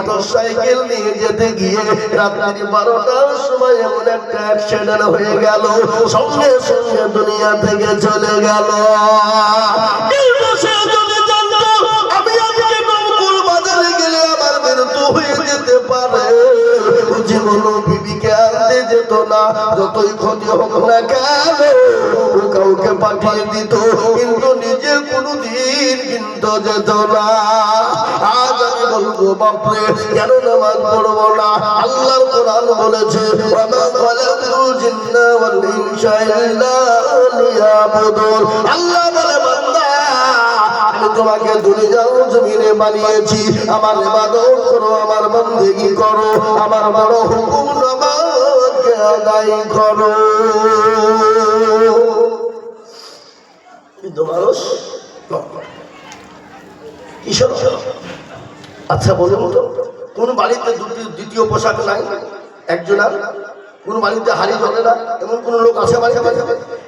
Motor cycle নিয়ে যেতে গিয়ে রাত্রি 12টার সময় এমন একটা অ্যাক্সিডেন্ট হয়ে গেল, সঙ্গে সঙ্গে দুনিয়া থেকে চলে গেল। আমি আজকে নমকুল বাজারে গেলে আমার মৃত্যু হয়ে যেতে পারে। জীবন বিবিকে আনতে যেত না, যতই ক্ষতি হোক না কেন কাউকে পাঠিয়ে দিত, কিন্তু নিজে কোনদিন কিন্তু যেত না। আজ আমি বলবো বাপরে কেন নামাজ পড়বো না? আল্লাহর কোরআন বলেছে ওয়ামা খালাকুল জিন্না ওয়াল ইনসা ইল্লা লিয়াবুদুন। আল্লাহ বলে বান্দা আমি তোমাকে দুনিয়ার জমিনে বানিয়েছি আমার ইবাদত করো, আমার বন্দেগী করো, আমার বড় হুকুম নামাজকে আদায় করো। কিন্তু মানুষ কিসব? আচ্ছা বলুন তো, কোন বাড়িতে দ্বিতীয় পোশাক নাই? একজন কোন বাড়িতে হাড়ি জ্বলে না এমন কোন লোক আছে বাড়িতে?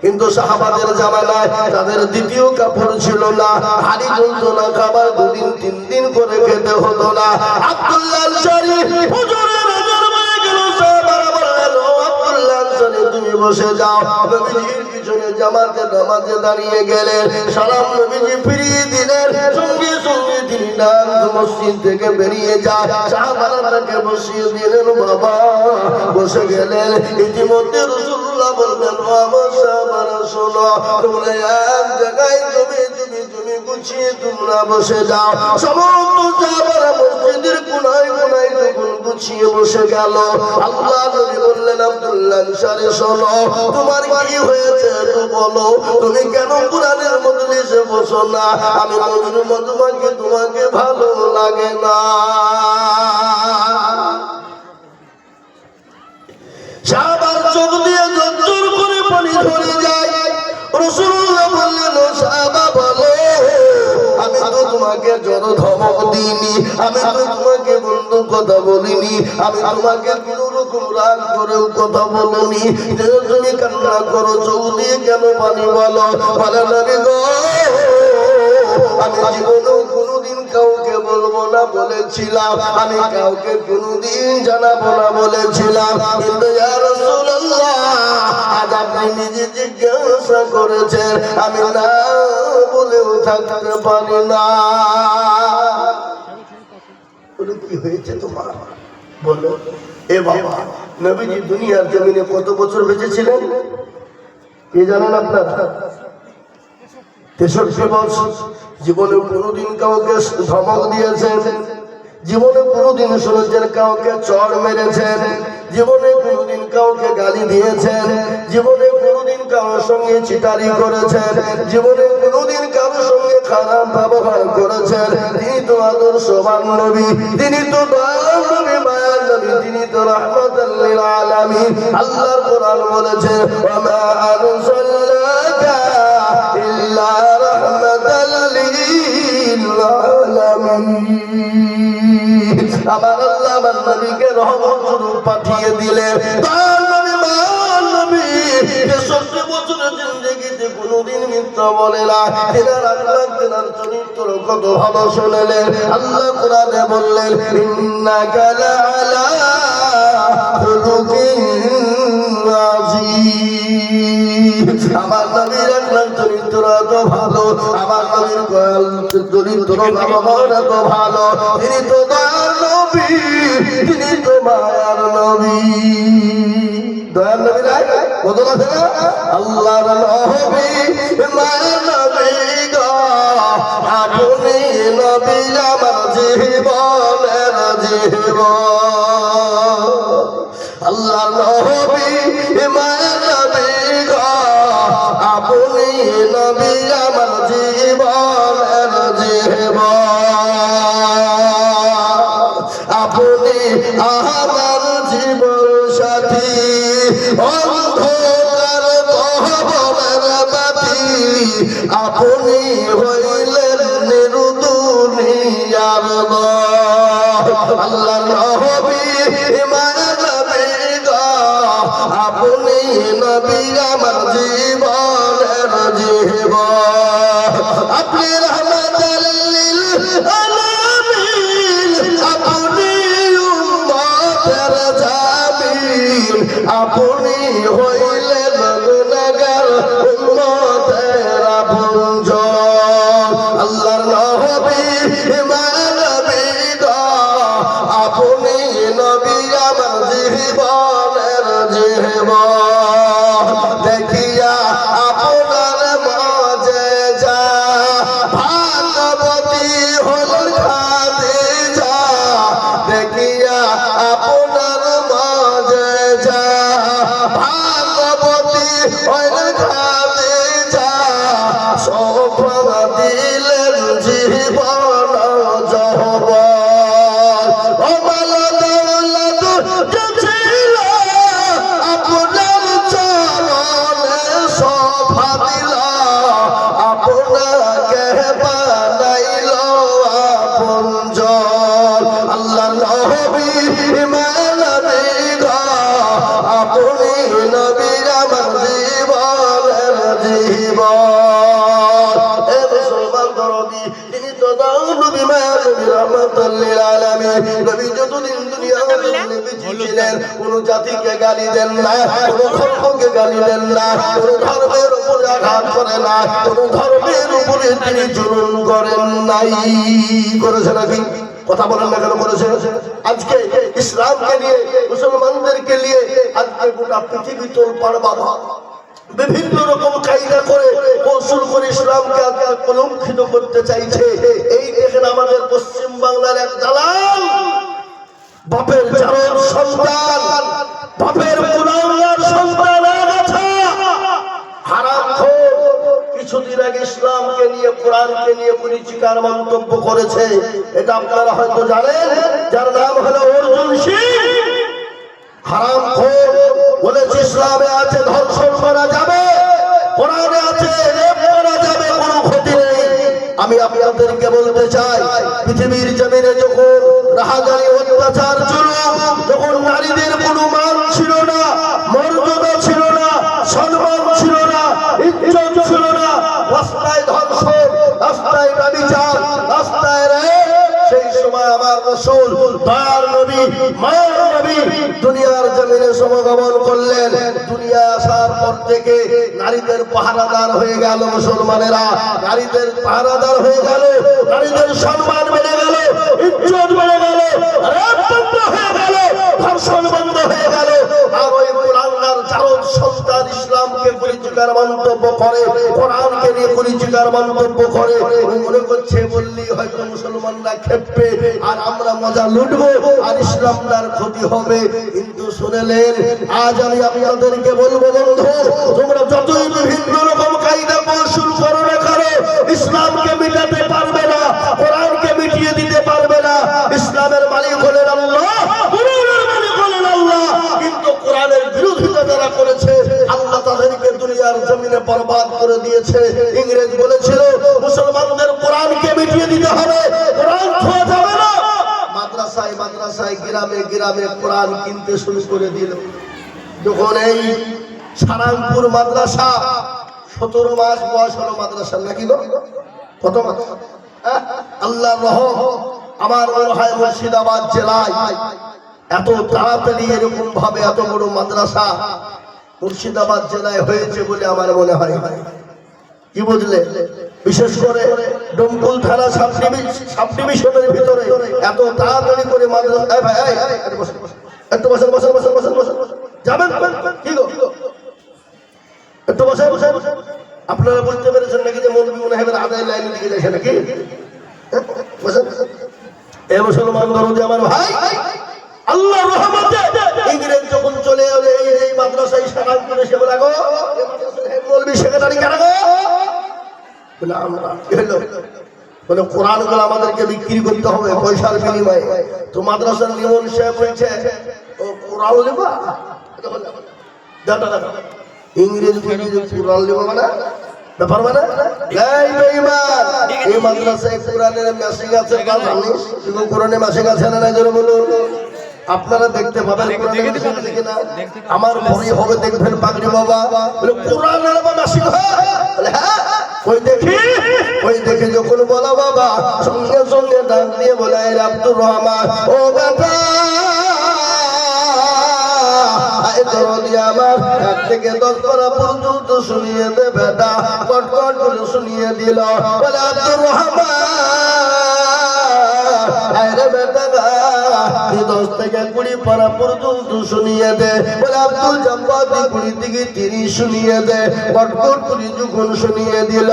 কিন্তু সাহাবাদের জামানায় তাদের দ্বিতীয় কাপড় ছিল না, হাড়ি জ্বলতো না, খাবার 2 দিন 3 দিন করে খেতে হতো না। আব্দুল্লাহ আনসারী হুজুরের নজর পড়ে গেল, সাহাবারা বললেন ও আব্দুল্লাহ আনসারী তুমি বসে যাও। নবীজির পিছনে জামাতে নামাজে দাঁড়িয়ে গেলেন, সালাম নবীজি ফিরিয়ে দিলেন, সঙ্গে সঙ্গে তিনি ডান মসজিদ থেকে বেরিয়ে যায়, সাহাবারা তাকে বসিয়ে দিলেন। বাবা বসে গেলেন, ইতিমধ্যে রাসূলুল্লাহ বললেন ও আমার সাহাবারা শোনো, তোমরা এক জায়গায় জমি গুছিয়ে তোমরা বসে যাও। সমস্ত সাহাবারা মসজিদের কোনায় কোনায় যখন গুছিয়ে বসে গেল, আল্লাহ নবী বললেন আব্দুল্লাহ আনসারী শোনো, তোমার কি হয়েছে তো বলো, তুমি কেন কোরআনের মজলিসে বসো না? আমি নবীর মধুমাকে তোমাকে ভালো লাগে না? সাহাবার চোখ দিয়ে ঝরঝর করে পানি ঝরে যায়। রাসূলুল্লাহ বললেন ও সাহাবা বলো, আমি তো তোমাকে জড় ধমক দিইনি, আমি তো তোমাকে বন্ধ কথা বলিনি, আমি তোমাকে কোন রকম রাগ করেও কথা বলিনি, তুমি কান্না করো চোখ দিয়ে কেন পানি বলো? বলে নবী গো আমি জীবনেও কোনোদিন কাউকে বলবো না বলেছিলাম, আমি কাউকে কোনোদিন জানাবো না বলেছিলাম, কিন্তু ইয়া রাসূলুল্লাহ আজ আপনি নিজে জিজ্ঞাসা করেছেন, আমি না বলেও থাকতে পারি না। কি হয়েছে তোমার বলো? এ বাবা, নবীজি দুনিয়ার জমিনে কত বছর বেঁচে ছিলেন কে জানেন আপনারা? 63 বছর। জীবনে কোনোদিন কাউকে ধমক দিয়েছেন? জীবনে কোনোদিন শুনেছেন কাউকে চড় মেরেছেন? জীবনে কোনোদিন কাউকে গালি দিয়েছেন? জীবনে কোনোদিন কারোর সঙ্গে চিটারি করেছেন? জীবনে কোনোদিন কারোর সঙ্গে খারাপ ব্যবহার করেছেন? তিনি তো আদর্শবান নবী, তিনি তো দয়ার নবী, মায়ার নবী, তিনি তো রাহমাতাল লিল আলামিন। আল্লাহর কোরআন বলেছে ওয়া মা আরসালনাকা ইল্লা রাহমাতাল লিল আলামিন। আমার আল্লাহ আমার নবীকে রহমত স্বরূপ পাঠিয়ে দিলেন। তার নবী মায়ার নবী 63 বছরের জিন্দেগিতে কোনোদিন মিথ্যা বলে না। তেনার আখলাক তেনার চরিত্র কত ভালো শুনলেন। আল্লাহ কোরআনে বললেন ইন্নাকা লাআলা খুলুকিন আযীম। আমার নবীর আখলাক চরিত্র এত ভালো, আমার নবীর চরিত্র ব্যবহার এত ভালো, তিনি তো দয়ার নবী, তিনি তো মায়ার নবী। দয়ার নবী নাই বদল আছে না? আল্লাহর নবী মায়ার নবী গো, আপনি নবী আমার জীবনের জীবন। আল্লাহর নবী মায়ার নবী গো, আপনি নবী আমার জীবনের জীবন। আপনি আমার জীবন সাথী, অন্ধকার কবরের বাতি, আপনি হইলেন নিরুদুনিয়ার নূর। আল্লাহর নবী মায়ার নবী গো, আপনি নবী আমার জীবনের জীবন। আপনি রহমাতাল লিল আলামিন, আপনি আপনি হইলেন গুনাহগার উম্মতের আপনজন আল্লাহর নবী মানবী গো আপনি নবী আমার জীবনের জীবন দেখিয়া আপনার মুজিজা ভাগবতী হল খাদিজা দেখিয়া আপনার মুজিজা ভাগবতী হল খাদিজা সফল দিলেন জীবন যৌবন ও মাল দৌলত ছিল আপনার চরণে শোভা দিল আপনাকে বানাইল আপনজন আল্লাহ নবী মানবী গো আপনি নবী আমার জীবনের জীবন এ মুসলমান দরদি তিনি তো নবী মানবী রহমাতুল লিল আলামিন নবী যতদিন দুনিয়াতে নবী ছিলেন কোন জাতিকে গালি দেন না কোন ধর্মকে গালি দেন না কোন ধর্মের উপরে আঘাত করে না কোন ধর্মের উপরে তিনি জুলুম করেন নাই করেছে নাকি কথা বলেন না কেন করেছে আজকে ইসলামকে নিয়ে মুসলমানদেরকে নিয়ে আজকে গোটা পৃথিবী তোলপাড় বাঁধা বিভিন্ন রকম কায়দা করে কৌশল করে ইসলামকে আজকে কলঙ্কিত করতে চাইছে এই দেখেন আমাদের পশ্চিম বাংলার এক দালাল বাপের জারদ সন্তান বাপের গুনাহগার সন্তান আগাছা হারামখোর কিছুদিন আগে ইসলামকে নিয়ে কোরআনকে নিয়ে পরিচিকার মন্তব্য করেছে এটা আপনারা হয়তো জানেন যার নাম হলো অর্জুন সিং হারামখোর বলেছে ইসলামে আছে ধর্ষণ করা যাবে কোরআনে আছে রেপ করা যাবে কোনো ক্ষতি নেই আমি আপনাদেরকে বলতে চাই পৃথিবীর জমিনে যখন রাহাজানি অত্যাচার জুলুম যখন নারীদের কোনো মান ছিল না মর্যাদা ছিল না সম্মান ছিল না ইজ্জত ছিল না রাস্তায় ধর্ষণ রাস্তায় ব্যভিচার রাস্তায় রেপ সেই সময় আমার রাসূল দয়ার নবী মায়ের নবী দুনিয়ার জমিনে সমগমন করলেন দুনিয়া আসার পর থেকে নারীদের পাহারাদার হয়ে গেল মুসলমানেরা নারীদের পাহারাদার হয়ে গেল নারীদের সম্মান বেড়ে গেল ইজ্জত বেড়ে গেল রেপ বন্ধ হয়ে গেল ধর্ষণ বন্ধ হয়ে গেল আর ওই কুলাঙ্গার জারদ সন্তান ইসলামকে পরিচিকার মন্তব্য করে কোরআনকে নিয়ে পরিচিকার মন্তব্য করে মনে করছে বললেই হয়তো মুসলমানরা খেপবে আর আমরা মজা লুটবো আর ইসলামটার ক্ষতি হবে কিন্তু শুনেলেন আজ আমি আপনাদেরকে বলবো বন্ধু তোমরা যতই বিভিন্ন রকম কায়দা কৌশল করো না করো ইসলামকে মিটাতে পারবে না কোরআনকে মিটিয়ে দিতে পারবে না ইসলামের মালিক হলেন আল্লাহ কোরআনের মালিক হলেন আল্লাহ কিন্তু কোরআনের বিরোধিতা যারা করেছে আল্লাহ তাদেরকে দুনিয়ার জমিনে বরবাদ করে দিয়েছে ইংরেজ বলেছিল মুসলমানদের কোরআনকে মিটিয়ে দিতে হবে কোরআন ছোঁয়া যাবে না মাদ্রাসায় মাদ্রাসায় গ্রামে গ্রামে কোরআন কিনতে শুরু করে দিল যখন এই সারাংপুর মাদ্রাসা 17 মাস বয়স হলো মাদ্রাসা নাকি গো কত মাস আল্লাহর রহম আমার মনে হয় মুর্শিদাবাদ জেলায় এত তাড়াতাড়ি এরকম ভাবে এত বড় মাদ্রাসা মুর্শিদাবাদ জেলায় হয়েছে বলে আমার মনে হয় কি বুঝলে বিশেষ করে ডোমকল থানা সাব ডিভিশনের ভিতরে এত তাড়াতাড়ি করে মাদ্রাসা একটু বসেন বসেন বসেন বসেন বসেন যাবেন কি গো একটু বসে বসে আপনারা বুঝতে পেরেছেন নাকি যে মৌলভী মনে হয় আদায় লাইনের দিকে যাচ্ছে নাকি বসেন এ মুসলমান দরদি আমার ভাই আল্লাহ রহমতে ইংরেজ যখন চলে এলো এই মাদ্রাসায় সারাল করে সে বলা গো মৌলভী সেক্রেটারি কেন গো বলে আমরা এলো বলে কোরআন গুলো আমাদেরকে বিক্রি করতে হবে পয়সার বিনিময়ে তো মাদ্রাসার নিয়ম সাহেব বলছে ও কোরআন নেবা ইংরেজ কোরআন নেবা মানে ব্যাপার মানে এই মাদ্রাসায় কোরআনের মেসেজ আছে জানিস কোরআনের মেসেজ আছে না নাই জোরে বলুন আপনারা দেখতে পাবেন আমার ভয় হবে দেখবেন পাগড়ি বাবা বলে কোরআনের মেসেজ বলে হ্যাঁ ওই দেখে যখন বলা বাবা সঙ্গে সঙ্গে ডাক দিয়ে বলে আব্দুর রহমান ও বাবা আমার 1 থেকে 10 পারা পর্যন্ত শুনিয়ে দে বেটা কট কট করে শুনিয়ে দিল বলে আব্দুর রহমান আরে বেটা 10 থেকে 20 পারা পর্যন্ত শুনিয়ে দে বলে আব্দুল জব্বার 20 থেকে 30 শুনিয়ে দে কট কট করে যখন শুনিয়ে দিল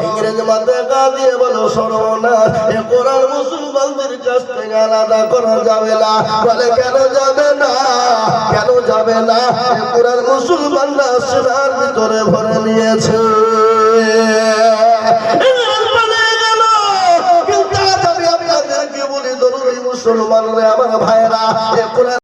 ইংরেজ মাথা গা দিয়ে বলো সর্বনাশ এ কোরআন মুসলমানদের কাছ থেকে আলাদা করা যাবে না বলে কেন যাবে না কেন যাবে না এ কোরআন মুসলমানরা সিনার ভিতরে ভরে নিয়েছে মুসলমানরা আমার ভাইরা